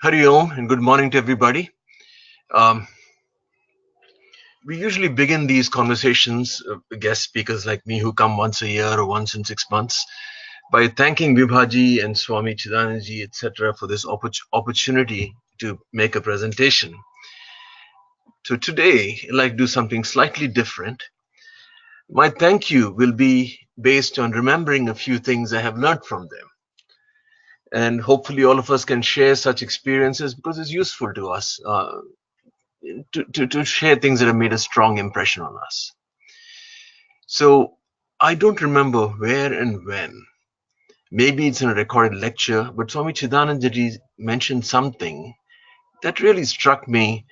Hari Om and good morning to everybody. Um, we usually begin these conversations, guest speakers like me who come once a year or once in 6 months, by thanking Vibhaji and Swami Chidananji, etc., for this opportunity to make a presentation. So today, I'd like to do something slightly different. My thank you will be based on remembering a few things I have learned from them. And hopefully, all of us can share such experiences because it's useful to us. To share things that have made a strong impression on us. So I don't remember where and when. Maybe it's in a recorded lecture, but Swami Chidanandaji mentioned something that really struck me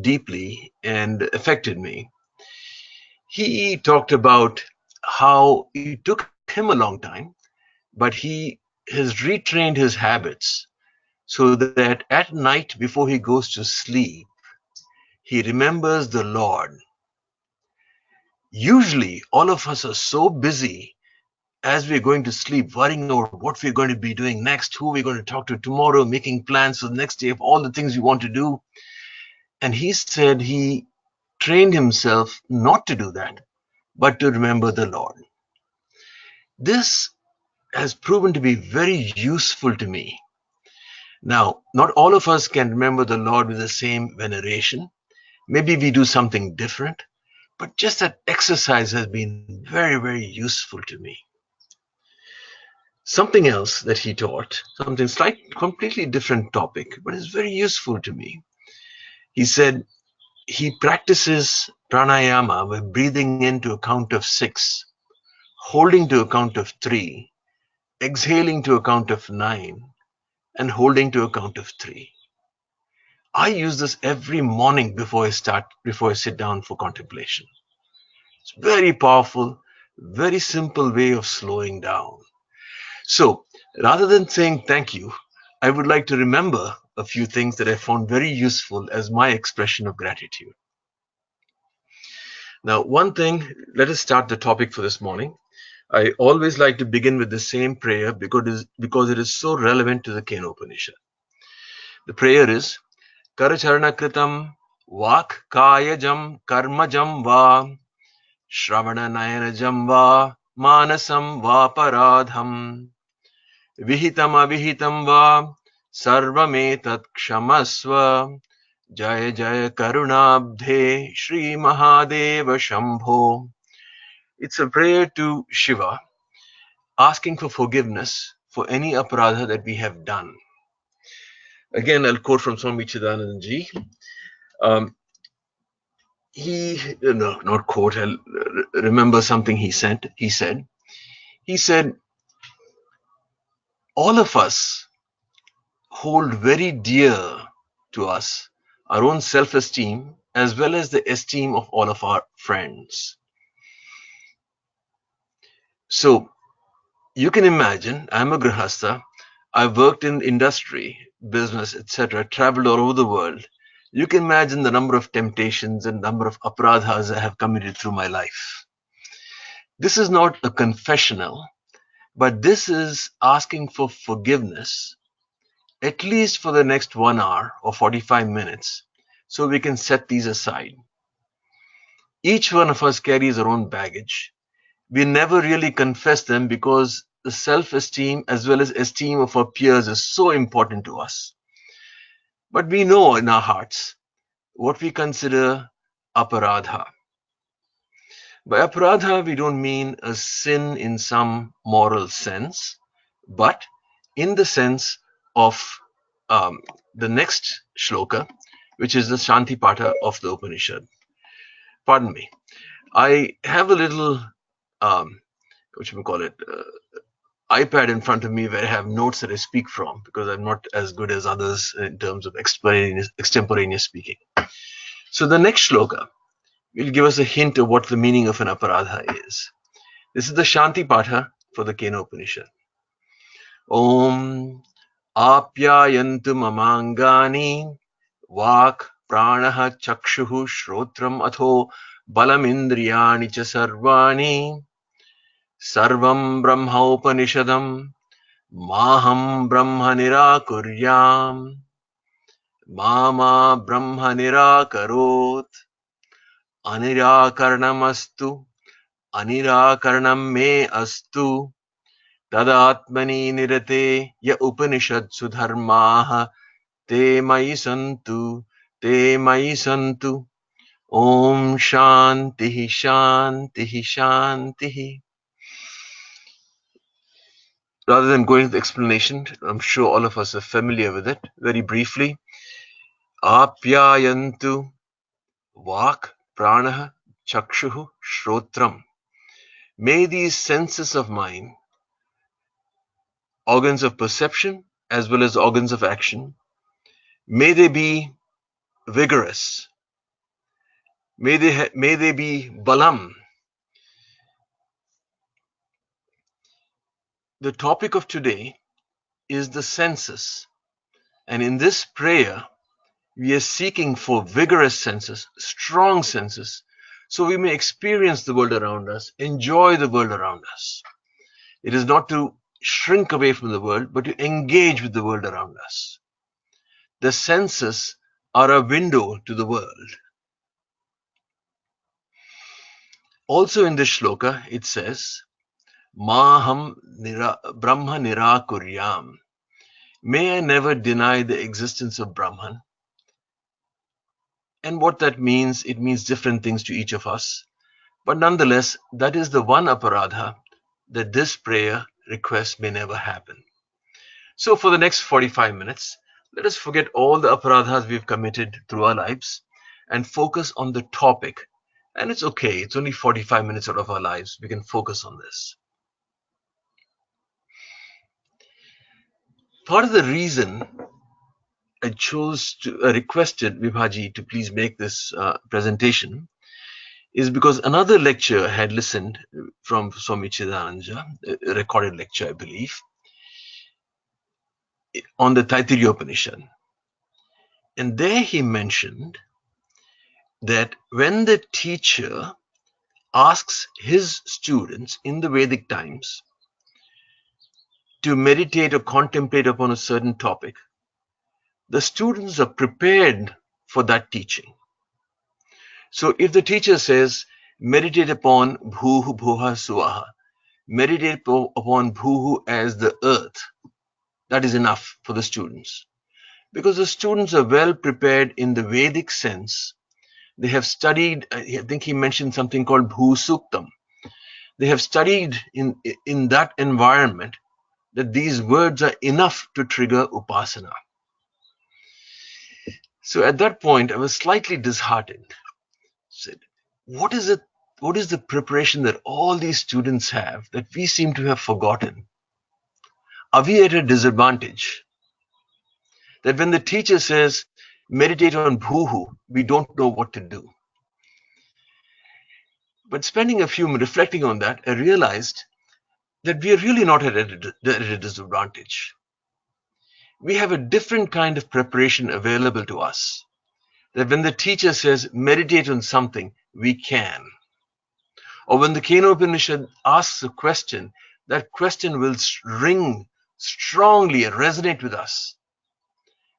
deeply and affected me. He talked about how it took him a long time, but he has retrained his habits so that at night before he goes to sleep, he remembers the Lord. Usually, all of us are so busy as we're going to sleep, worrying over what we're going to be doing next, who we're going to talk to tomorrow, making plans for the next day of all the things we want to do. And he said he trained himself not to do that, but to remember the Lord. This has proven to be very useful to me. Now, not all of us can remember the Lord with the same veneration. Maybe we do something different, but just that exercise has been very, very useful to me. Something else that he taught, something slightly completely different topic, but it's very useful to me. He said he practices pranayama by breathing in to a count of 6, holding to a count of 3, exhaling to a count of 9, and holding to a count of 3. I use this every morning before I sit down for contemplation. It's very powerful, very simple way of slowing down. So rather than saying thank you, I would like to remember a few things that I found very useful as my expression of gratitude. Now, one thing, let us start the topic for this morning. I always like to begin with the same prayer because it is so relevant to the Kenopanishad. The prayer is Karacharana Kritam Vak Kayajam Karmajam Va Shravana Nayanajam Va Manasam Va Paradham Vihitam Avihitam Va Sarvametat Kshamasva Jaya Jaya Karunabdhe Shri Mahadeva Shambho. It's a prayer to Shiva asking for forgiveness for any aparadha that we have done. Again, I'll quote from Swami Chidanandaji. Not quote, I'll remember something he said. He said, all of us hold very dear to us our own self-esteem as well as the esteem of all of our friends. So you can imagine, I'm a grihastha, I've worked in industry, business, etc., traveled all over the world. You can imagine the number of temptations and number of aparadhas I have committed through my life. This is not a confessional, but this is asking for forgiveness, at least for the next 1 hour or 45 minutes, so we can set these aside. Each one of us carries our own baggage. We never really confess them because the self-esteem as well as esteem of our peers is so important to us. But we know in our hearts what we consider aparadha. By aparadha, we don't mean a sin in some moral sense, but in the sense of the next shloka, which is the Shanti Patha of the Upanishad. Pardon me. I have a little, iPad in front of me where I have notes that I speak from because I'm not as good as others in terms of extemporaneous speaking. So the next shloka will give us a hint of what the meaning of an aparadha is. This is the Shanti Patha for the Kenopanishad. Om Apyayantu Mamangani Vak Prānaha Chakshuhu Shrotram Atho Balamindriyani Cha Sarvani Sarvam Brahma Upanishadam Maham Brahma Nirakuryam, Mama Brahma Nirakarot, Anirakarnamastu, Anirakarnam me astu, Tadatmani nirate ya Upanishad sudharmaha, te mai santu, te mai santu. Om Shanti Shanti Shanti. Rather than going into the explanation, I'm sure all of us are familiar with it. Very briefly, Apyayantu Vak Prāna Chakshuhu Shrotram. May these senses of mine, organs of perception as well as organs of action, may they be vigorous. May they be balam. The topic of today is the senses. And in this prayer, we are seeking for vigorous senses, strong senses, so we may experience the world around us, enjoy the world around us. It is not to shrink away from the world, but to engage with the world around us. The senses are a window to the world. Also in this shloka, it says, Maham Brahma Nirakuryam. May I never deny the existence of Brahman. And what that means, it means different things to each of us. But nonetheless, that is the one aparadha that this prayer request may never happen. So for the next 45 minutes, let us forget all the aparadhas we've committed through our lives and focus on the topic. And it's okay, it's only 45 minutes out of our lives. We can focus on this. Part of the reason I requested Vibhaji to please make this presentation is because another lecture I had listened from Swami Chidananda, a recorded lecture, I believe, on the Taittiriya. And there he mentioned that when the teacher asks his students in the Vedic times to meditate or contemplate upon a certain topic, the students are prepared for that teaching. So if the teacher says, meditate upon bhuhu bhuha suvaha, meditate upon bhuhu as the earth, that is enough for the students. Because the students are well prepared in the Vedic sense. They have studied, I think he mentioned something called Bhu Suktam. They have studied in that environment that these words are enough to trigger upasana. So at that point, I was slightly disheartened. I said, what is the preparation that all these students have that we seem to have forgotten? Are we at a disadvantage? That when the teacher says, meditate on bhuhu, we don't know what to do. But spending a few minutes reflecting on that, I realized that we are really not at a disadvantage. We have a different kind of preparation available to us. That when the teacher says, meditate on something, we can. Or when the Kenopanishad asks a question, that question will ring strongly and resonate with us.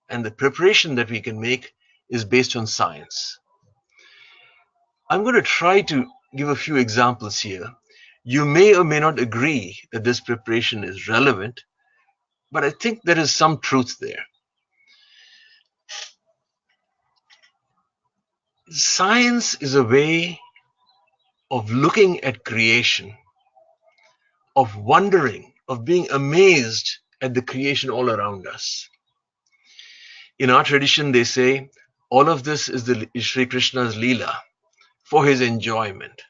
And the preparation that we can make is based on science. I'm going to try to give a few examples here. You may or may not agree that this preparation is relevant, but I think there is some truth there. Science is a way of looking at creation, of wondering, of being amazed at the creation all around us. In our tradition, they say, all of this is Sri Krishna's Leela for his enjoyment.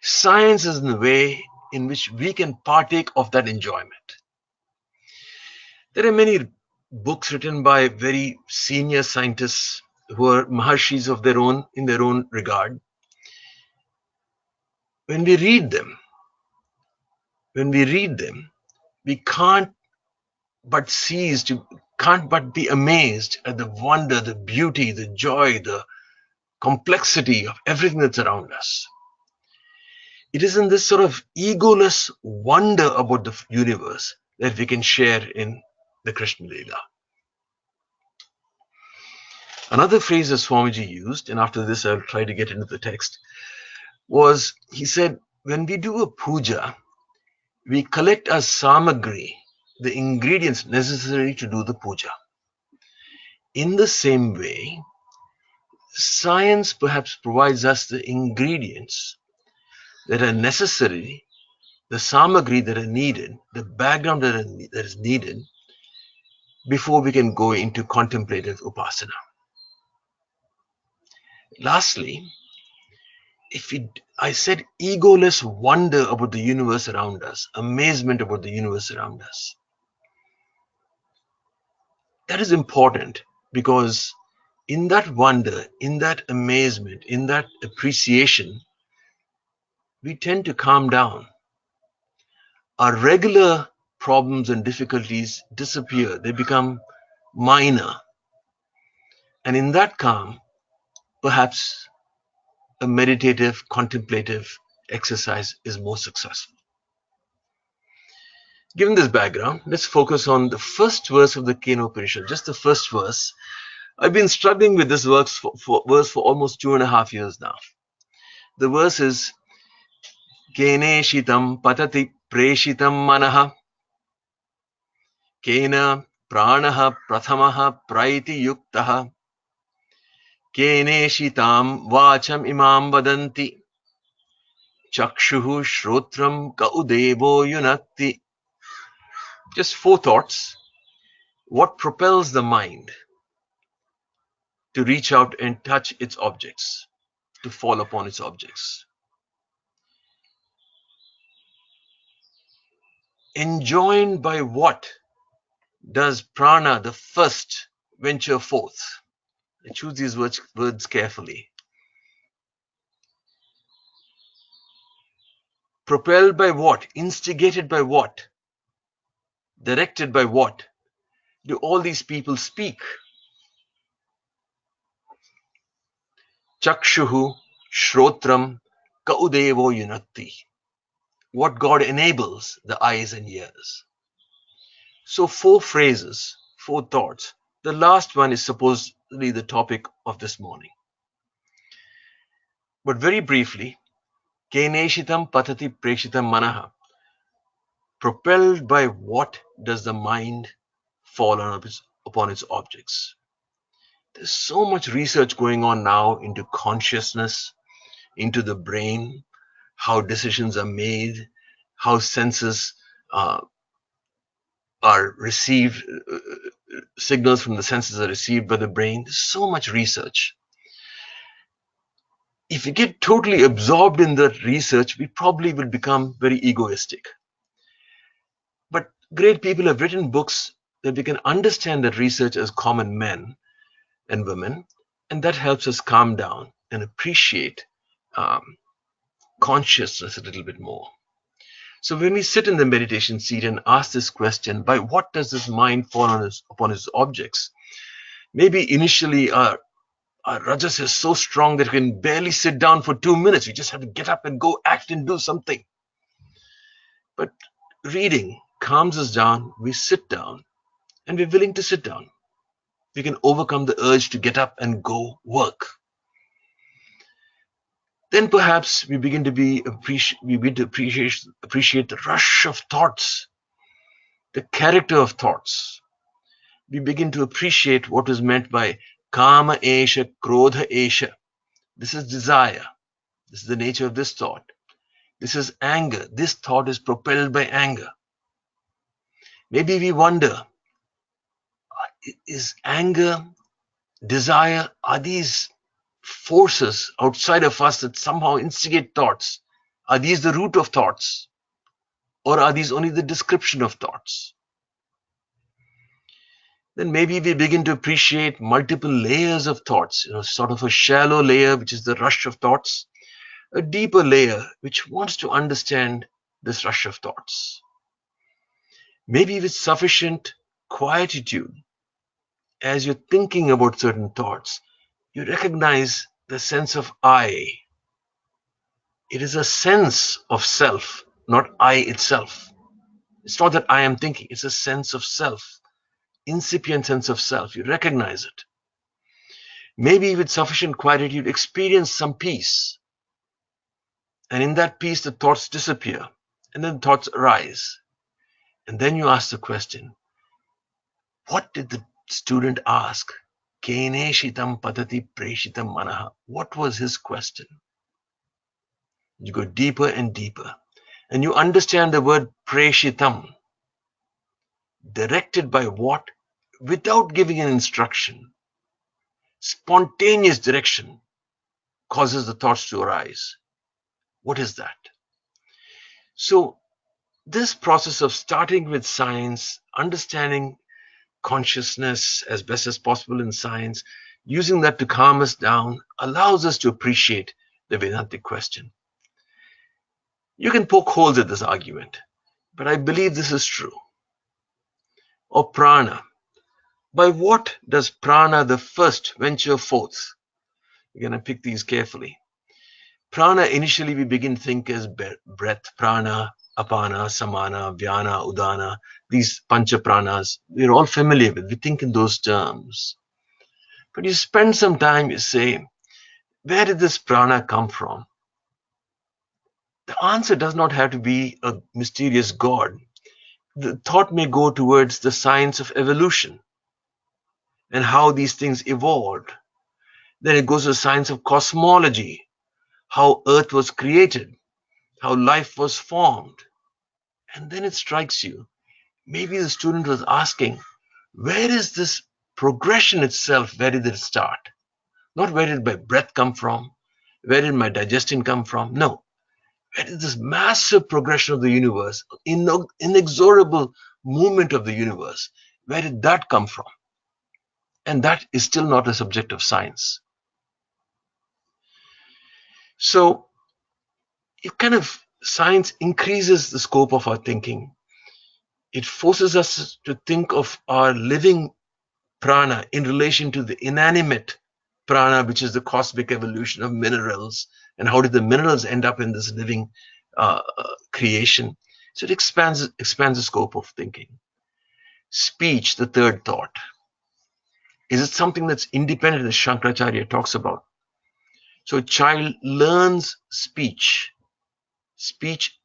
Science is the way in which we can partake of that enjoyment. There are many books written by very senior scientists who are maharshis of their own, in their own regard. When we read them, we can't but be amazed at the wonder, the beauty, the joy, the complexity of everything that's around us. It is in this sort of egoless wonder about the universe that we can share in the Krishna Leela. Another phrase that Swamiji used, and after this I'll try to get into the text, was he said, when we do a puja, we collect as sāmagri, the ingredients necessary to do the puja. In the same way, science perhaps provides us the ingredients that are necessary, the sāmagri that are needed, the background that is needed before we can go into contemplative upasana. Lastly, I said egoless wonder about the universe around us, amazement about the universe around us. That is important because in that wonder, in that amazement, in that appreciation, we tend to calm down. Our regular problems and difficulties disappear, they become minor. And in that calm, perhaps a meditative, contemplative exercise is more successful. Given this background, let's focus on the first verse of the Kenopanishad, just the first verse. I've been struggling with this verse for almost 2.5 years now. The verse is Keneshitam patati preshitam manaha Kena prānaha prathamaha praiti yuktaha Keneshitam vacham imam vadanti Chakshuhu shrotram kaudevo yunakti. Just 4 thoughts. What propels the mind to reach out and touch its objects, to fall upon its objects? Enjoined by what does prana, the first, venture forth? I choose these words carefully. Propelled by what? Instigated by what? Directed by what do all these people speak? Chakshuhu shrotram kaudevo yunakti. What God enables the eyes and ears. So 4 phrases, 4 thoughts. The last one is supposedly the topic of this morning. But very briefly, Keneshitam patati preshitam manaha. Propelled by what does the mind fall upon its objects? There's so much research going on now into consciousness, into the brain, how decisions are made, how senses are received, signals from the senses are received by the brain. There's so much research. If we get totally absorbed in that research, we probably will become very egoistic. But great people have written books that we can understand that research as common men and women, and that helps us calm down and appreciate consciousness a little bit more. So when we sit in the meditation seat and ask this question, by what does this mind fall upon its objects? Maybe initially our rajas is so strong that we can barely sit down for 2 minutes. We just have to get up and go act and do something. But reading calms us down, we sit down, and we're willing to sit down. We can overcome the urge to get up and go work. Then perhaps we begin to appreciate the rush of thoughts, the character of thoughts. We begin to appreciate what is meant by kama esha, krodha esha. This is desire. This is the nature of this thought. This is anger. This thought is propelled by anger. Maybe we wonder, is anger, desire, are these forces outside of us that somehow instigate thoughts? Are these the root of thoughts? Or are these only the description of thoughts? Then maybe we begin to appreciate multiple layers of thoughts, sort of a shallow layer, which is the rush of thoughts, a deeper layer, which wants to understand this rush of thoughts. Maybe with sufficient quietude, as you're thinking about certain thoughts, you recognize the sense of I. It is a sense of self, not I itself. It's not that I am thinking, it's a sense of self, incipient sense of self. You recognize it. Maybe with sufficient clarity, you'd experience some peace. And in that peace, the thoughts disappear. And then thoughts arise. And then you ask the question, what did the student ask? Kene shitam patati preshitam manaha. What was his question? You go deeper and deeper. And you understand the word preshitam. Directed by what? Without giving an instruction. Spontaneous direction causes the thoughts to arise. What is that? So this process of starting with science, understanding consciousness as best as possible in science, using that to calm us down, allows us to appreciate the Vedantic question. You can poke holes at this argument, but I believe this is true. Or Prāna. By what does Prāna the first venture forth? We're going to pick these carefully. Prāna, initially we begin to think as breath, Prāna, Apana, Samana, Vyana, Udana, these Pancha Pranas, we're all familiar with. We think in those terms. But you spend some time, you say, where did this Prana come from? The answer does not have to be a mysterious God. The thought may go towards the science of evolution and how these things evolved. Then it goes to the science of cosmology, how Earth was created, how life was formed. And then it strikes you. Maybe the student was asking, where is this progression itself? Where did it start? Not where did my breath come from? Where did my digestion come from? No. Where did this massive progression of the universe, inexorable movement of the universe, where did that come from? And that is still not a subject of science. So science increases the scope of our thinking. It forces us to think of our living prana in relation to the inanimate prana, which is the cosmic evolution of minerals, and how did the minerals end up in this living creation. So it expands the scope of thinking. Speech, the third thought. Is it something that's independent, as Shankaracharya talks about? So a child learns speech. Speech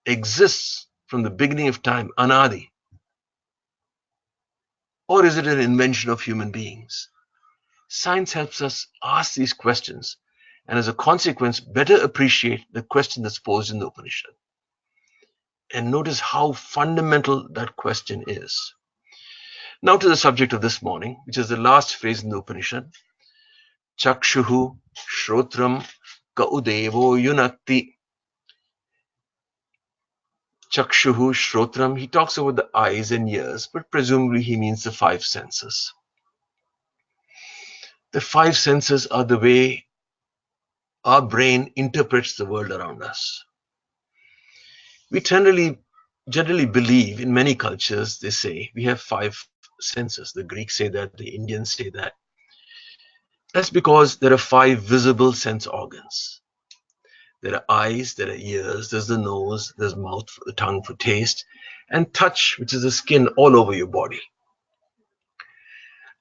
exists from the beginning of time, anadi. Or is it an invention of human beings? Science helps us ask these questions, and as a consequence, better appreciate the question that's posed in the Upanishad. And notice how fundamental that question is. Now to the subject of this morning, which is the last phrase in the Upanishad. Chakshuhu Shrotram Kaudevo Yunakti. Chakshuhu Shrotram, he talks about the eyes and ears, but presumably he means the five senses. The five senses are the way our brain interprets the world around us. We generally believe, in many cultures, they say we have five senses. The Greeks say that, the Indians say that. That's because there are five visible sense organs. There are eyes, there are ears, there's the nose, there's mouth, the tongue for taste, and touch, which is the skin all over your body.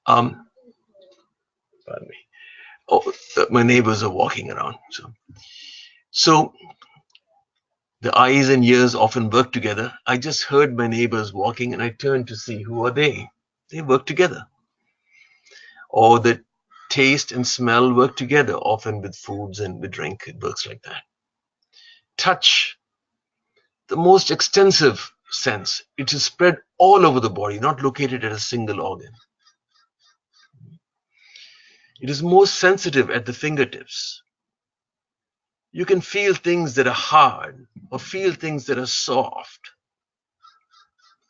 Pardon me. Oh, my neighbors are walking around. So the eyes and ears often work together. I just heard my neighbors walking and I turned to see who are they. They work together. Or the taste and smell work together, often with foods and with drink. It works like that. Touch, the most extensive sense. It is spread all over the body, not located at a single organ. It is most sensitive at the fingertips. You can feel things that are hard or feel things that are soft.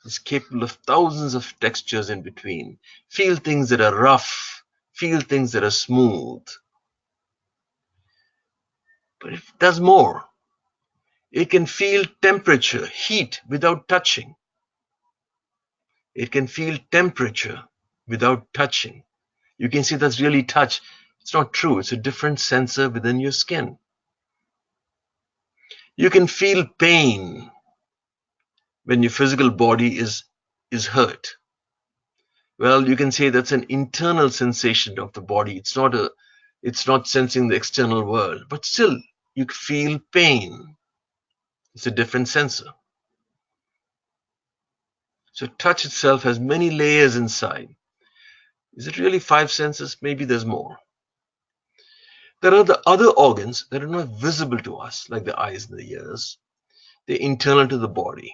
It's capable of thousands of textures in between. Feel things that are rough. Feel things that are smooth. But it does more. It can feel temperature, heat, without touching. It can feel temperature without touching. You can see that's really touch. It's not true. It's a different sensor within your skin. You can feel pain when your physical body is hurt? Well, you can say that's an internal sensation of the body. It's not sensing the external world, but still you feel pain. It's a different sensor. So touch itself has many layers inside. Is it really 5 senses? Maybe there's more. There are the other organs that are not visible to us, like the eyes and the ears. They're internal to the body.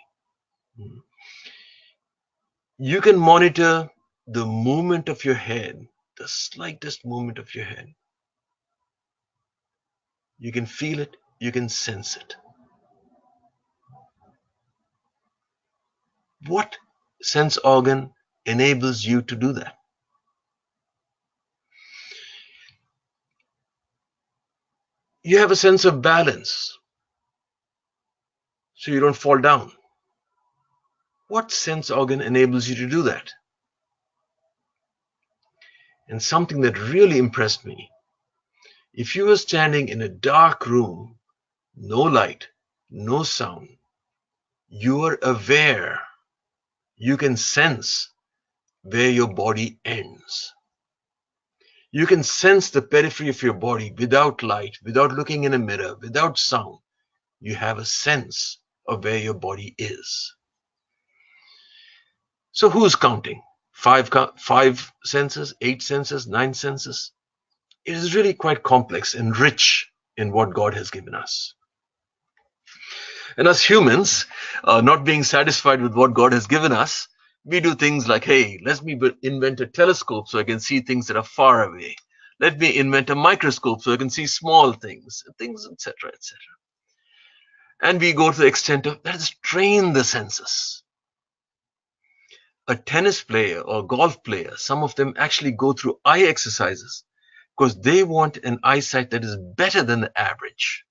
You can monitor the movement of your head, the slightest movement of your head. You can feel it, you can sense it. What sense organ enables you to do that? You have a sense of balance, so you don't fall down. What sense organ enables you to do that? And something that really impressed me, if you were standing in a dark room, no light, no sound, you are aware, you can sense where your body ends. You can sense the periphery of your body without light, without looking in a mirror, without sound. You have a sense of where your body is. So who's counting? Five senses, 8 senses, 9 senses? It is really quite complex and rich in what God has given us. And as humans, not being satisfied with what God has given us, we do things like, hey, let me invent a telescope so I can see things that are far away. Let me invent a microscope so I can see small things, etc., etc. And we go to the extent of, let us train the senses. A tennis player or golf player, some of them actually go through eye exercises because they want an eyesight that is better than the average.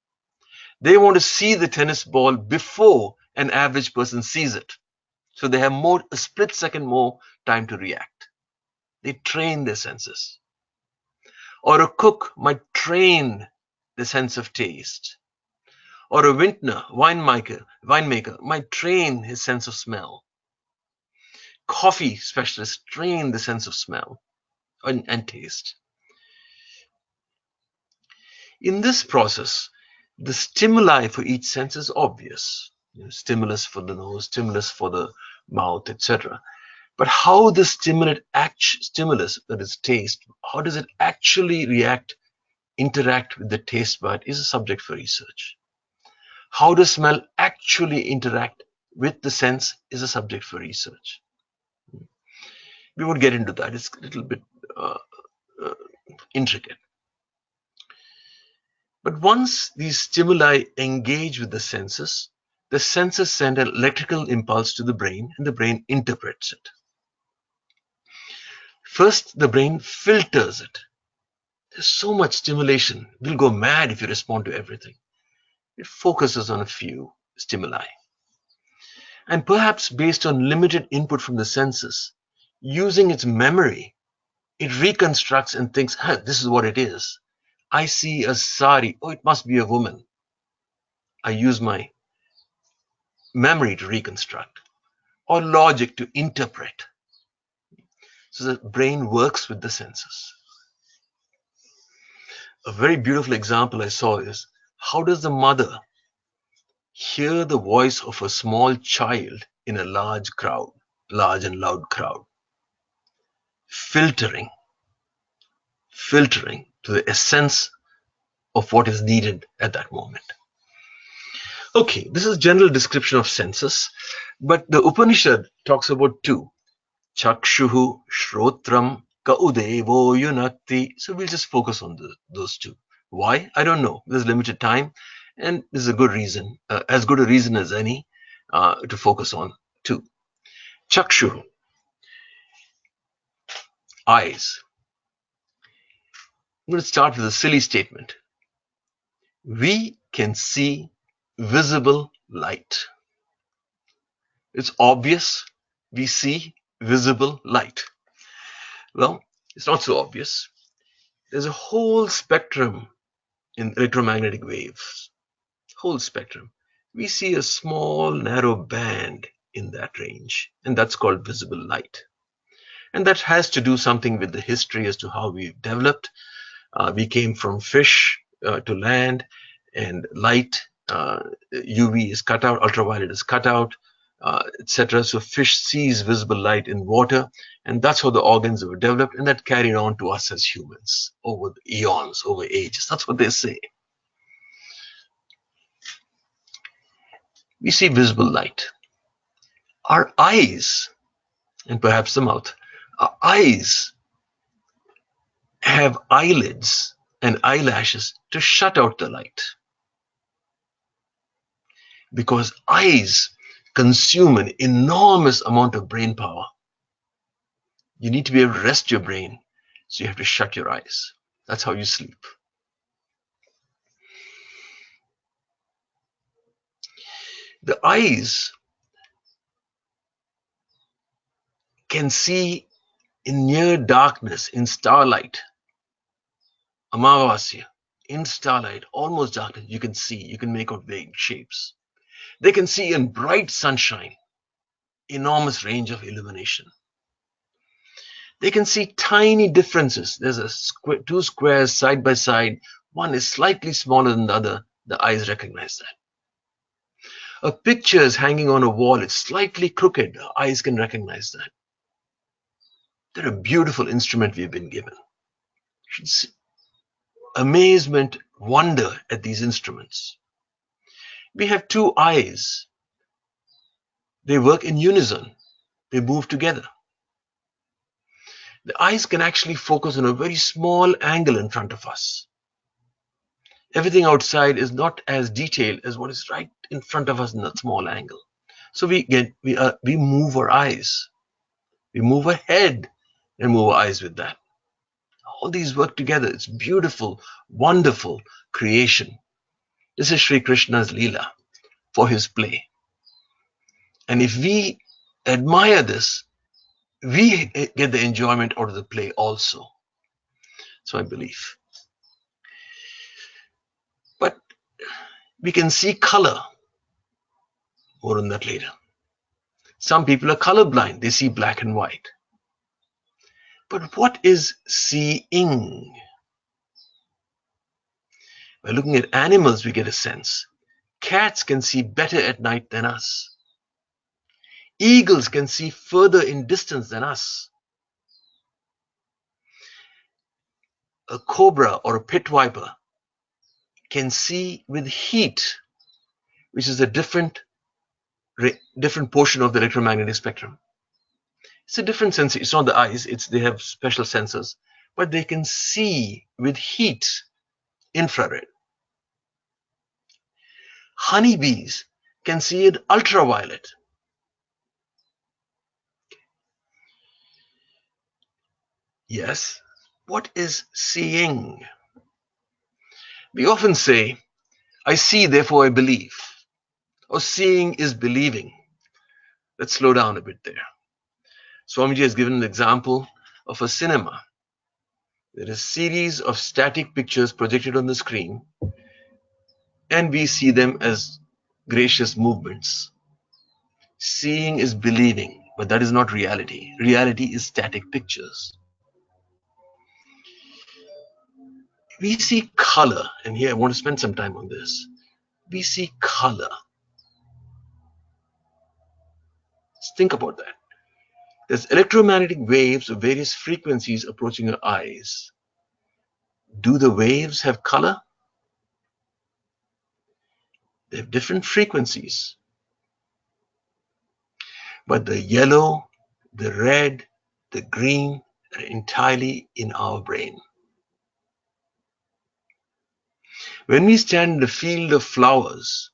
They want to see the tennis ball before an average person sees it. So they have a split second more time to react. They train their senses. Or a cook might train the sense of taste. Or a vintner, winemaker might train his sense of smell. Coffee specialists train the sense of smell and taste. In this process, the stimuli for each sense is obvious. Stimulus for the nose, stimulus for the mouth, etc. But how the stimulus, that is taste, how does it actually interact with the taste bud is a subject for research. How does smell actually interact with the sense is a subject for research. We won't get into that. It's a little bit intricate. But once these stimuli engage with the senses send an electrical impulse to the brain, and the brain interprets it. First, the brain filters it. There's so much stimulation. We'll go mad if you respond to everything. It focuses on a few stimuli. And perhaps based on limited input from the senses, using its memory, it reconstructs and thinks, this is what it is. I see a sari. Oh, it must be a woman. I use my memory to reconstruct, or logic to interpret. So the brain works with the senses. A very beautiful example I saw is, how does the mother hear the voice of a small child in a large and loud crowd? Filtering to the essence of what is needed at that moment. Okay, this is general description of senses, but the Upanishad talks about 2. Chakshuhu, Shrotram, Kaudevo, Yunati. So we'll just focus on those 2. Why? I don't know. There's limited time, and this is a good reason, as good a reason as any, to focus on 2. Chakshuhu, eyes. I'm going to start with a silly statement. We can see visible light. It's obvious we see visible light. Well, it's not so obvious. There's a whole spectrum in electromagnetic waves. Whole spectrum. We see a small, narrow band in that range, and that's called visible light. And that has to do something with the history as to how we've developed. We came from fish to land, and light, UV is cut out, ultraviolet is cut out, etc. So fish sees visible light in water, and that's how the organs were developed, and that carried on to us as humans over eons, over ages. That's what they say. We see visible light. Our eyes, and perhaps the mouth, our eyes have eyelids and eyelashes to shut out the light. Because eyes consume an enormous amount of brain power. You need to be able to rest your brain, so you have to shut your eyes. That's how you sleep. The eyes can see in near darkness, in starlight, amavasya, in starlight, almost darkness, you can see, you can make out vague shapes. They can see in bright sunshine, enormous range of illumination. They can see tiny differences. There's two squares side by side. One is slightly smaller than the other. The eyes recognize that. A picture is hanging on a wall. It's slightly crooked. The eyes can recognize that. They're a beautiful instrument we've been given. You should see amazement, wonder at these instruments. We have two eyes. They work in unison. They move together. The eyes can actually focus on a very small angle in front of us. Everything outside is not as detailed as what is right in front of us in that small angle. So we move our eyes. We move our head and move our eyes with that. All these work together. It's beautiful, wonderful creation. This is Sri Krishna's Leela for his play. And if we admire this, we get the enjoyment out of the play also. So I believe. But we can see color. More on that later. Some people are colorblind. They see black and white. But what is seeing? By looking at animals, we get a sense. Cats can see better at night than us. Eagles can see further in distance than us. A cobra or a pit viper can see with heat, which is a different portion of the electromagnetic spectrum. It's a different sense. It's not the eyes. They have special sensors, but they can see with heat, infrared. Honeybees can see in ultraviolet. Yes, what is seeing? We often say, I see, therefore I believe. Or seeing is believing. Let's slow down a bit there. Swamiji has given an example of a cinema. There is a series of static pictures projected on the screen, and we see them as gracious movements. Seeing is believing, but that is not reality. Reality is static pictures. We see color, and here I want to spend some time on this. We see color. Let's think about that. There's electromagnetic waves of various frequencies approaching our eyes. Do the waves have color? They have different frequencies. But the yellow, the red, the green are entirely in our brain. When we stand in the field of flowers,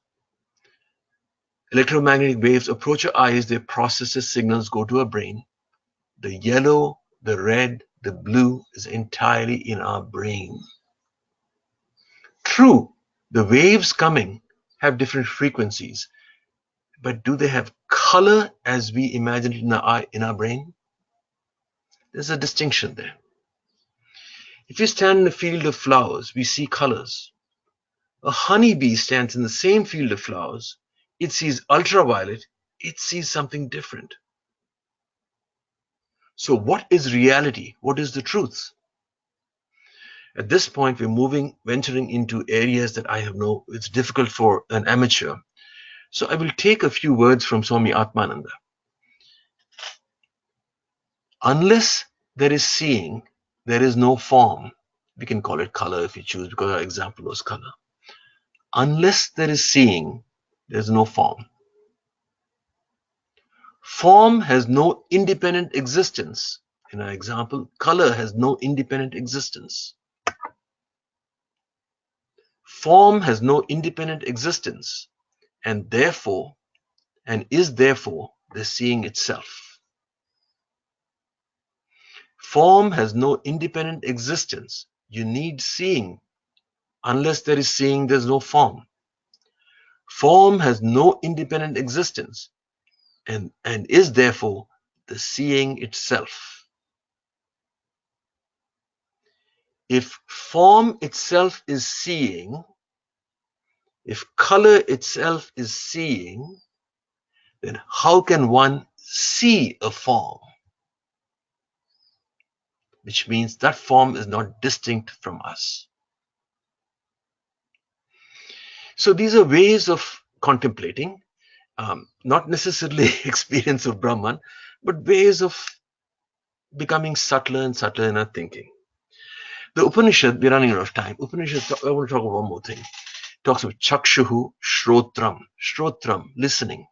electromagnetic waves approach our eyes, they process the signals, go to our brain. The yellow, the red, the blue is entirely in our brain. True, the waves coming have different frequencies, but do they have color as we imagine it in our brain? There's a distinction there. If you stand in a field of flowers, we see colors. A honeybee stands in the same field of flowers. It sees ultraviolet, it sees something different. So what is reality? What is the truth? At this point, we're venturing into areas that it's difficult for an amateur. So I will take a few words from Swami Atmananda. Unless there is seeing, there is no form. We can call it color if you choose, because our example was color. Unless there is seeing, there is no form. Form has no independent existence. In our example, color has no independent existence. Form has no independent existence, and is therefore the seeing itself. Form has no independent existence. You need seeing. Unless there is seeing, there's no form. Form has no independent existence, and is therefore the seeing itself. If form itself is seeing, if color itself is seeing, then how can one see a form? Which means that form is not distinct from us. So these are ways of contemplating, not necessarily experience of Brahman, but ways of becoming subtler and subtler in our thinking. The Upanishad, we're running out of time. Upanishad, I want to talk about one more thing. It talks about chakshuhu, shrotram, listening.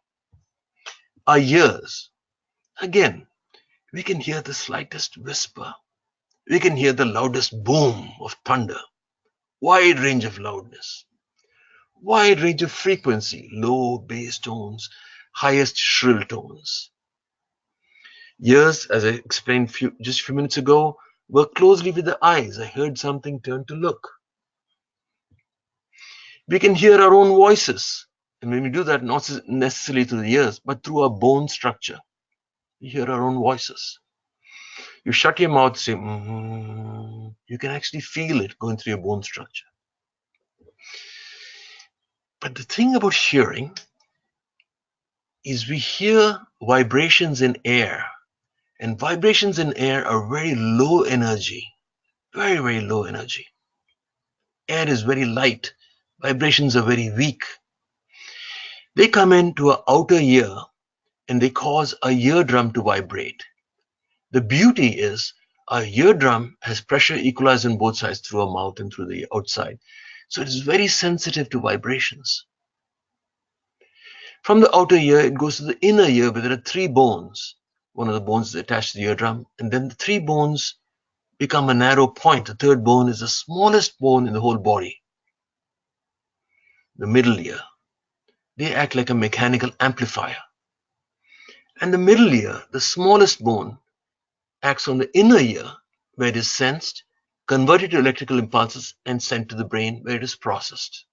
Our ears, again, we can hear the slightest whisper. We can hear the loudest boom of thunder. Wide range of loudness. Wide range of frequency, low bass tones, highest shrill tones. Ears, as I explained just a few minutes ago, work closely with the eyes. I heard something, turn to look. We can hear our own voices. And when we do that, not necessarily through the ears, but through our bone structure. We hear our own voices. You shut your mouth, say, you can actually feel it going through your bone structure. But the thing about hearing is we hear vibrations in air. And vibrations in air are very low energy. Very, very low energy. Air is very light. Vibrations are very weak. They come into our outer ear and they cause our eardrum to vibrate. The beauty is our eardrum has pressure equalized on both sides through our mouth and through the outside. So it is very sensitive to vibrations. From the outer ear, it goes to the inner ear where there are three bones. One of the bones is attached to the eardrum, and then the three bones become a narrow point. The third bone is the smallest bone in the whole body. The middle ear. They act like a mechanical amplifier. And the middle ear, the smallest bone, acts on the inner ear where it is sensed, converted to electrical impulses, and sent to the brain where it is processed.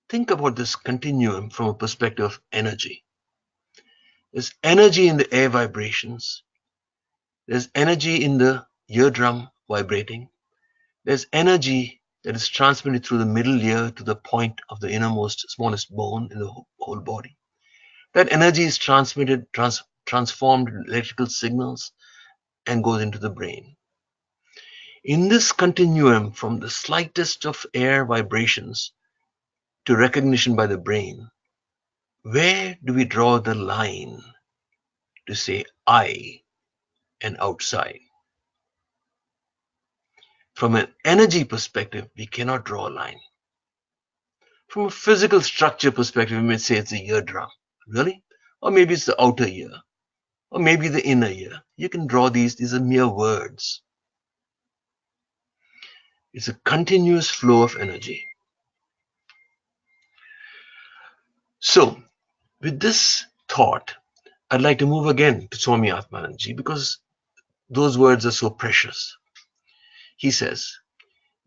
Think about this continuum from a perspective of energy. There's energy in the air vibrations. There's energy in the eardrum vibrating. There's energy that is transmitted through the middle ear to the point of the innermost, smallest bone in the whole body. That energy is transmitted, transformed into electrical signals and goes into the brain. In this continuum from the slightest of air vibrations to recognition by the brain, where do we draw the line to say I and outside? From an energy perspective, we cannot draw a line. From a physical structure perspective, we may say it's the eardrum. Really? Or maybe it's the outer ear. Or maybe the inner ear. You can draw these are mere words. It's a continuous flow of energy. So, with this thought, I'd like to move again to Swami Atmanandaji because those words are so precious. He says,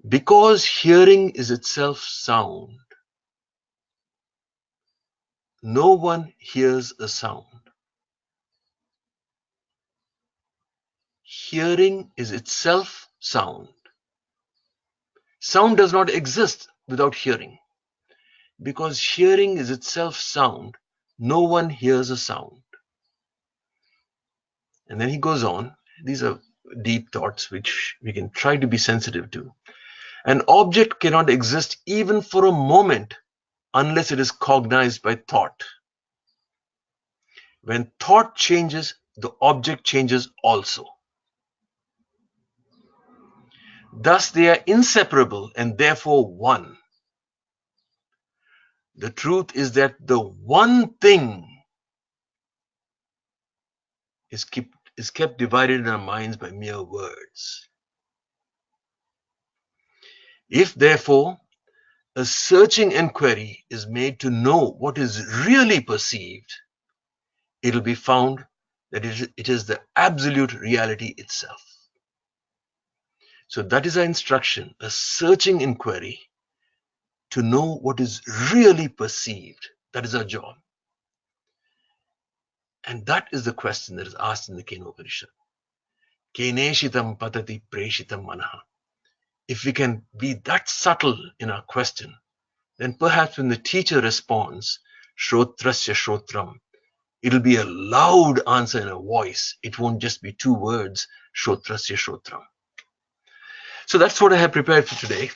because hearing is itself sound, no one hears a sound. Hearing is itself sound. Sound does not exist without hearing. Because hearing is itself sound, no one hears a sound. And then he goes on. These are deep thoughts which we can try to be sensitive to. An object cannot exist even for a moment unless it is cognized by thought. When thought changes, the object changes also. Thus, they are inseparable and therefore one. The truth is that the one thing is kept divided in our minds by mere words. If, therefore, a searching inquiry is made to know what is really perceived, it will be found that it is the absolute reality itself. So that is our instruction, a searching inquiry to know what is really perceived. That is our job. And that is the question that is asked in the Kenopanishad. Keneshitam patati preshitam manaha. If we can be that subtle in our question, then perhaps when the teacher responds, shrotrasya shrotram, it'll be a loud answer in a voice. It won't just be two words, shrotrasya shrotram. So that's what I have prepared for today.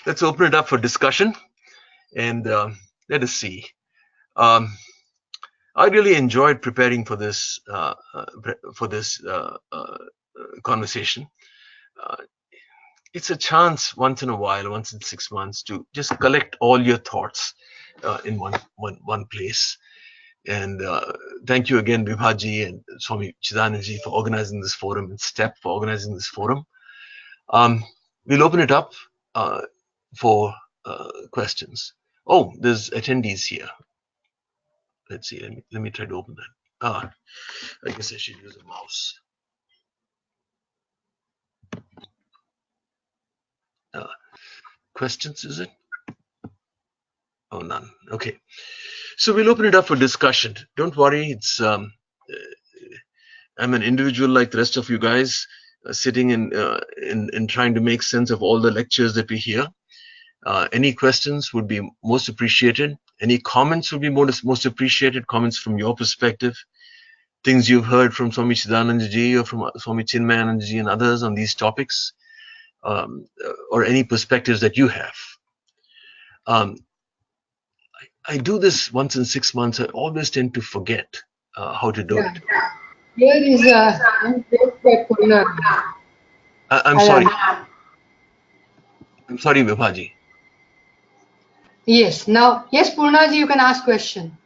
Let's open it up for discussion and let us see. I really enjoyed preparing for this conversation. It's a chance once in a while, once in 6 months, to just collect all your thoughts in one place. And thank you again, Vibhaji and Swami Chidananji for organizing this forum, and STEP for organizing this forum. We'll open it up for questions. Oh, there's attendees here. Let's see. Let me try to open that. I guess I should use a mouse. Questions, is it? Oh, none. Okay. So we'll open it up for discussion. Don't worry. It's I'm an individual like the rest of you guys, sitting in trying to make sense of all the lectures that we hear. Any questions would be most appreciated. Any comments would be most appreciated. Comments from your perspective, things you've heard from Swami Chidanandaji or from Swami Chinmayanandaji and others on these topics, or any perspectives that you have. I do this once in 6 months. I always tend to forget how to do it. Here is I'm sorry. I'm sorry, Vibhaji. Yes. Now, yes, Purnaji, you can ask question.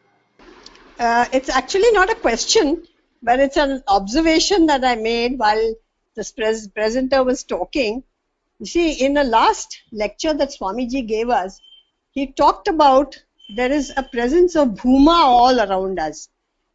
It's actually not a question, but it's an observation that I made while this presenter was talking. You see, in the last lecture that Swamiji gave us, he talked about there is a presence of Bhuma all around us.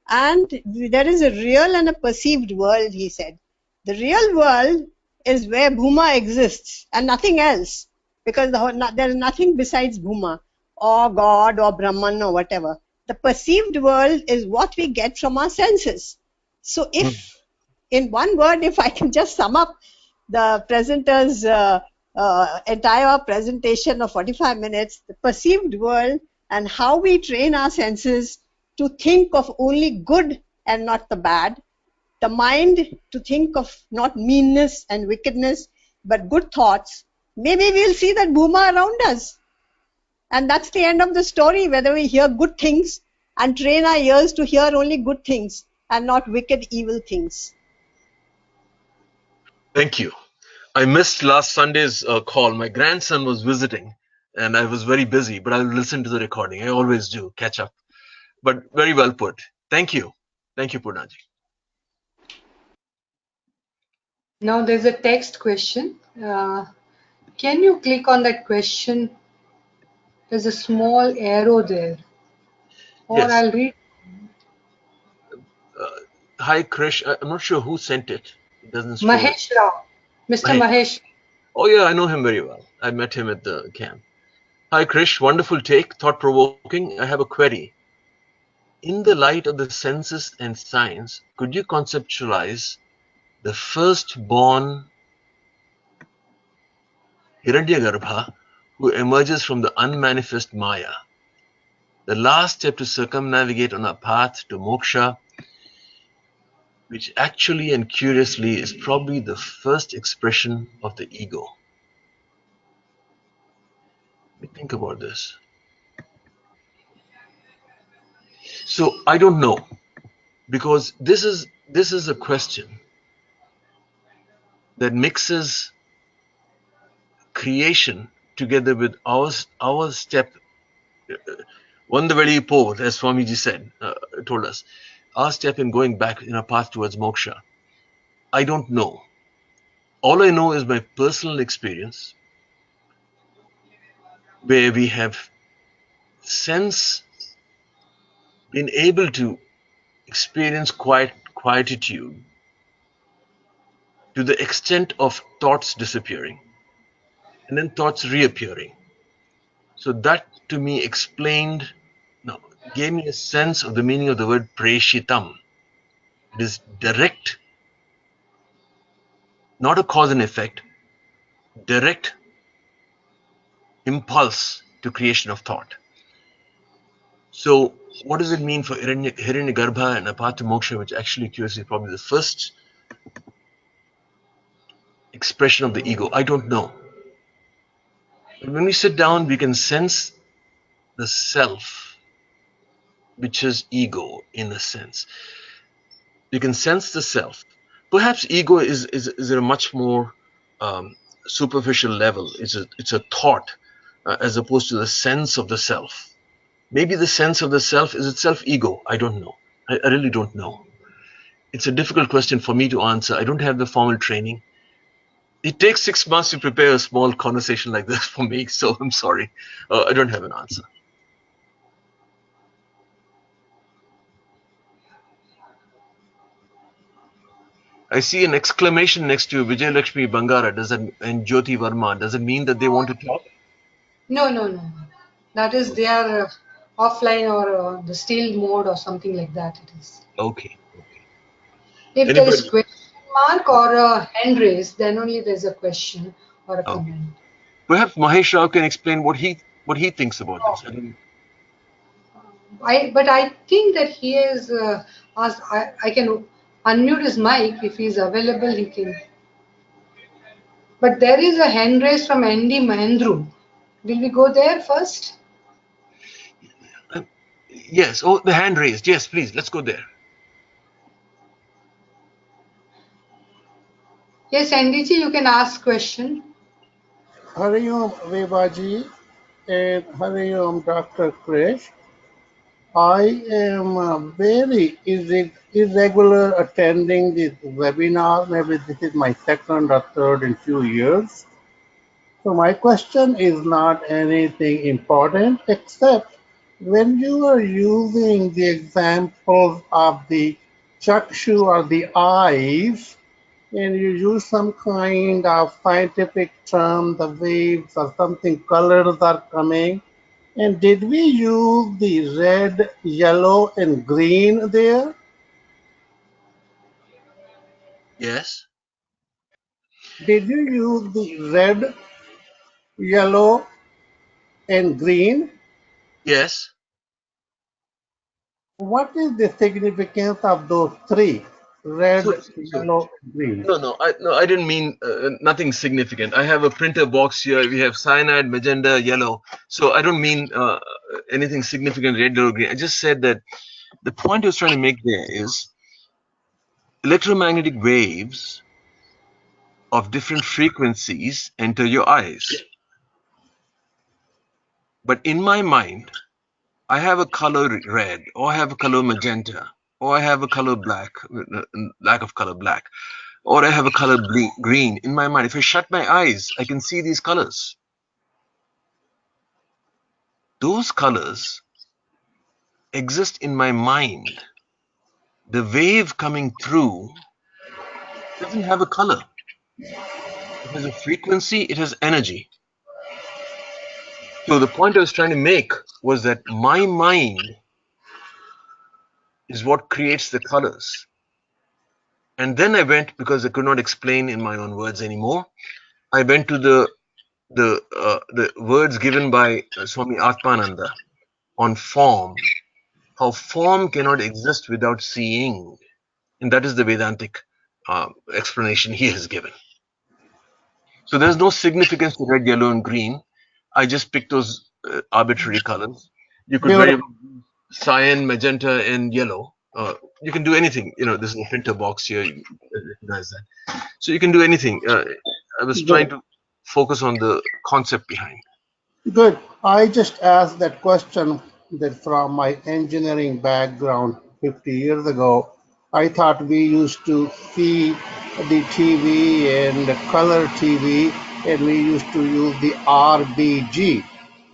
And there is a real and a perceived world, he said. The real world is where Bhuma exists and nothing else, because there is nothing besides Bhuma or God or Brahman or whatever. The perceived world is what we get from our senses. So if, in one word, if I can just sum up the presenter's entire presentation of 45 minutes, the perceived world and how we train our senses to think of only good and not the bad, the mind to think of not meanness and wickedness, but good thoughts, maybe we'll see that Bhuma around us. And that's the end of the story, whether we hear good things and train our ears to hear only good things and not wicked, evil things. Thank you. I missed last Sunday's call. My grandson was visiting and I was very busy, but I'll listen to the recording. I always do, catch up. But very well put. Thank you. Thank you, Purnaji. Now there's a text question. Can you click on that question? There's a small arrow there. Or Yes. I'll read. Hi, Krish. I'm not sure who sent it. It doesn't show. Mahesh Rao. Mr. Mahesh. Oh, yeah, I know him very well. I met him at the camp. Hi, Krish. Wonderful take. Thought-provoking. I have a query. In the light of the senses and science, could you conceptualize the firstborn Hiranyagarbha who emerges from the unmanifest Maya? The last step to circumnavigate on a path to moksha, which actually and curiously is probably the first expression of the ego. Think about this. So I don't know, because this is a question that mixes creation together with our step. Vanda veli po, as Swamiji said, told us, our step in going back in a path towards moksha. I don't know. All I know is my personal experience, where we have been able to experience quietude to the extent of thoughts disappearing and then thoughts reappearing. So that to me gave me a sense of the meaning of the word preshitam. It is direct, not a cause and effect, direct impulse to creation of thought. So what does it mean for Hiranyagarbha and Apata Moksha, which actually occurs is probably the first expression of the ego? I don't know. But when we sit down, we can sense the self, which is ego in a sense. You can sense the self. Perhaps ego is at a much more superficial level. It's a thought as opposed to the sense of the self. Maybe the sense of the self is itself ego. I don't know. I really don't know. It's a difficult question for me to answer. I don't have the formal training. It takes 6 months to prepare a small conversation like this for me, so I'm sorry. I don't have an answer. I see an exclamation next to Vijay Lakshmi Bangara and Jyoti Varma. Does it mean that they want to talk? No. That is they are offline or the still mode or something like that. It is. Okay. If there is Anybody? question mark or a hand raise, then only there is a question or a Okay. comment. Perhaps Mahesh Rao can explain what he thinks about this. But I think that he is asked. I can unmute his mic if he is available. He can. But there is a hand raise from Andy Mahendru. Will we go there first? Yes. Oh, the hand raised. Yes, please. Let's go there. Yes, Andy ji, you can ask question. Hari Om Vivaji and Hari Om Dr. Krish. I am very irregular attending this webinar. Maybe this is my second or third in few years. So my question is not anything important except when you are using the examples of the chakshu or the eyes, and you use some kind of scientific term, the waves or something, colors are coming. And did we use the red, yellow, and green there? Yes. Did you use the red, yellow, and green? Yes. What is the significance of those three? So, Red, so yellow, green. no, I didn't mean nothing significant. I have a printer box here. We have cyanide, magenta, yellow. So I don't mean anything significant, red or green. I just said that the point I was trying to make there is electromagnetic waves of different frequencies enter your eyes. But in my mind, I have a color red, or I have a color magenta, or I have a color black, lack of color black, or I have a color green in my mind. If I shut my eyes, I can see these colors. Those colors exist in my mind. The wave coming through doesn't have a color. It has a frequency, it has energy. So the point I was trying to make was that my mind is what creates the colors. And then I went, because I could not explain in my own words anymore, I went to the words given by Swami Atmananda. on form, how form cannot exist without seeing. And that is the Vedantic explanation he has given. So there's no significance to red, yellow, and green. I just picked those arbitrary colors. You could very Beautiful. well use cyan, magenta, and yellow. You can do anything. This is a printer box here. You recognize that. So you can do anything. I was trying Good. to focus on the concept behind. Good. I just asked that question that from my engineering background 50 years ago, I thought we used to see the TV and the color TV, and we used to use the RBG.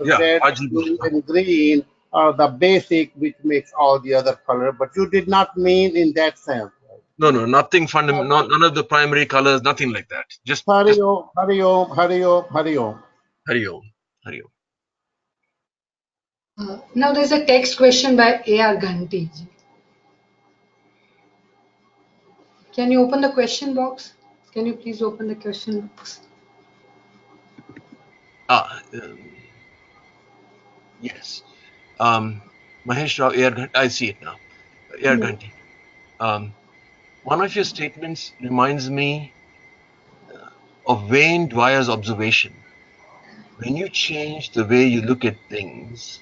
Yeah, Red, RGB. blue, and green are the basic which makes all the other color, but you did not mean in that sense. No, no, nothing fundamental. None of the primary colors. Nothing like that. Hari Just Om, Hari Om, Hari Om, Hari Om. Hari Om, Hari Om. Now there's a text question by A.R. Ganti. Can you open the question box? Can you please open the question box? Ah, yes. Mahesh Rao, A.R. Ganti. I see it now. A.R. Ganti. One of your statements reminds me of Wayne Dwyer's observation. When you change the way you look at things,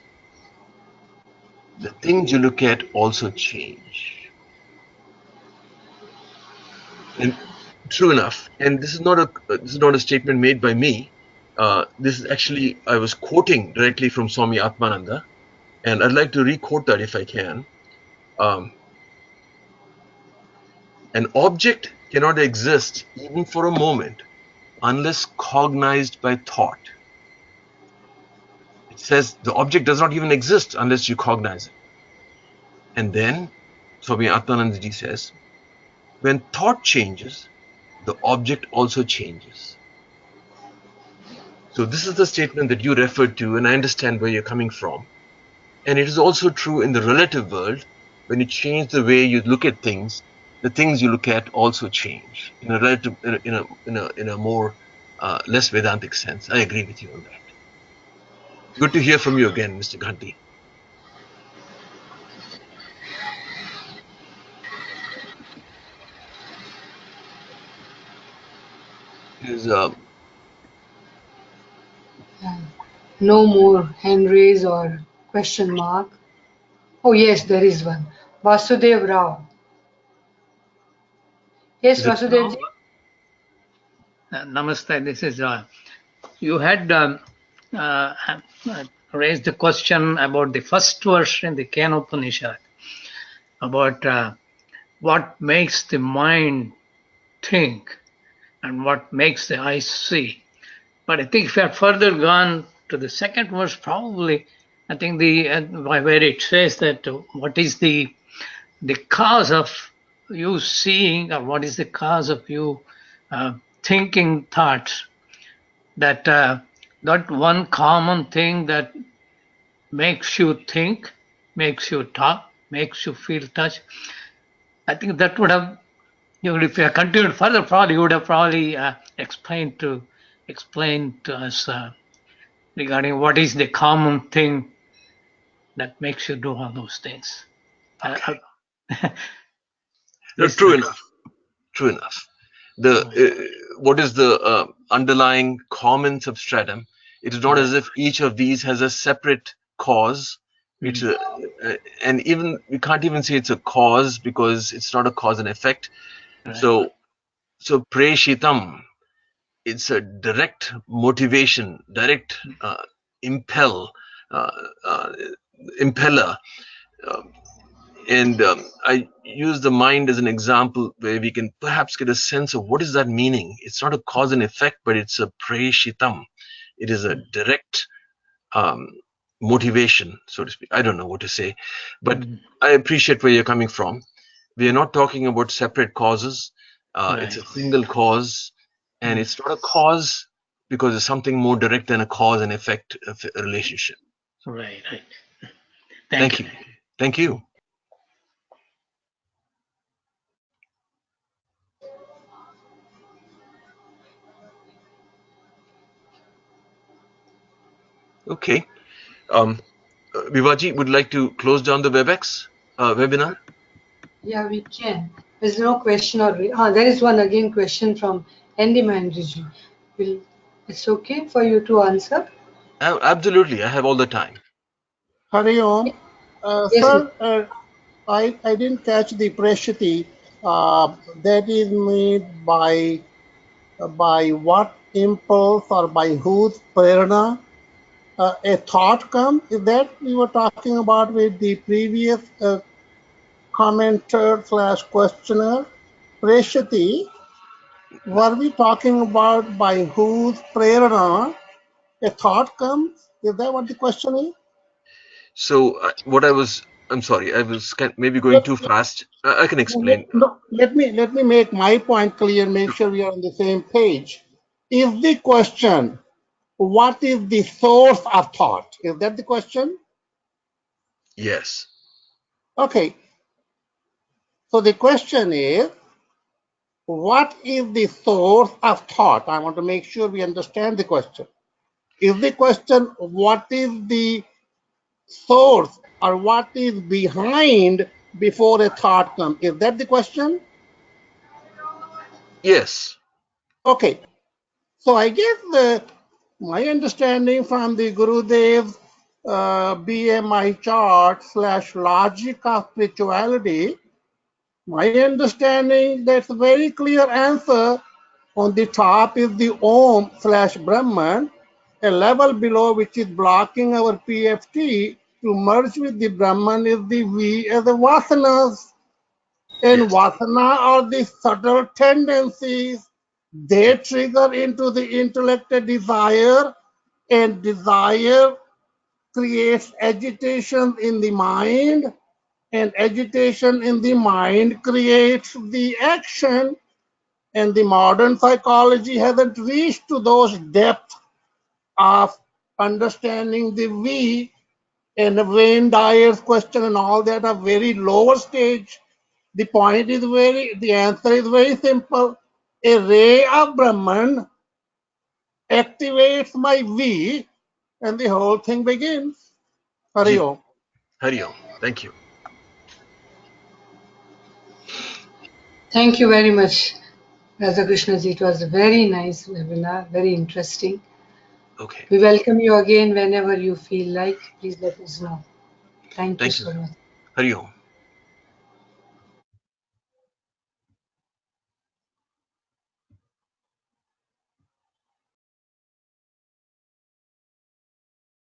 the things you look at also change. And true enough. And this is not a statement made by me. This is actually, I was quoting directly from Swami Atmananda, and I'd like to re-quote that if I can. An object cannot exist even for a moment unless cognized by thought. It says the object does not even exist unless you cognize it. And then Swami Atmananda says, when thought changes, the object also changes. So this is the statement that you referred to, and I understand where you're coming from. And it is also true in the relative world. When you change the way you look at things, the things you look at also change in a relative, in a more less Vedantic sense. I agree with you on that. Good to hear from you again, Mr. Gandhi. Is No more hand raise or question mark. Oh yes, there is one. Vasudev Rao. Yes, it Vasudev. Namaste. This is you had uh, raised the question about the first verse in the Kenopanishad about what makes the mind think and what makes the eyes see. But I think if you had further gone to the second verse, probably I think the where it says that what is the cause of you seeing, or what is the cause of you thinking thoughts, that that one common thing that makes you think, makes you talk, makes you feel touch. I think that would have, if you had continued further, probably you would have probably explained to us regarding what is the common thing that makes you do all those things. okay. This True enough. True enough. What is the underlying common substratum? It is not as if each of these has a separate cause. It's and even we can't even say it's a cause because it's not a cause and effect. So preshitam, it's a direct motivation, direct impel, uh, uh, impeller. And I use the mind as an example where we can perhaps get a sense of what is that meaning. It's not a cause and effect, but it's a preshitam. It is a direct motivation, so to speak. I don't know what to say, but I appreciate where you're coming from. We are not talking about separate causes. It's a single cause, and it's not a cause because it's something more direct than a cause and effect of a relationship. Right. Thank you. Thank you. Okay. Vivaji would like to close down the WebEx webinar. Yeah, we can. There's no question or there is one again question from Andy Mandriji. It's okay for you to answer? Absolutely, I have all the time. Hari Om. Yes. Sir, I didn't catch the prashati that is made by what impulse or by whose prana a thought comes. Is that we were talking about with the previous commenter slash questioner? Prashati, were we talking about by whose prana a thought comes? Is that what the question is? So I'm sorry, I was maybe going Let, too fast. I can let, explain. no, let me make my point clear, make sure we are on the same page. Is the question, what is the source of thought? Is that the question? Yes. Okay. So the question is, what is the source of thought? I want to make sure we understand the question. Is the question, what is the source or what is behind before a thought comes? Is that the question? Yes. Okay. So I guess my understanding from the Gurudev's BMI chart / logic of spirituality, my understanding that's a very clear answer. On the top is the Om / Brahman, a level below which is blocking our PFT. To merge with the Brahman is the V as the vasanas. And Yes. vasana are the subtle tendencies. They trigger into the intellect a desire, and desire creates agitation in the mind, and agitation in the mind creates the action. And the modern psychology hasn't reached to those depths of understanding the we, and Wayne Dyer's question and all that are very lower stage. The answer is very simple. A ray of Brahman activates my V, and the whole thing begins. Hari Ji. Om. Hari Om. Thank you. Thank you very much, Radhakrishnaji. It was a very nice webinar, very interesting. Okay. We welcome you again whenever you feel like. Please let us know. Thank you Thank you. so much. Hari Om.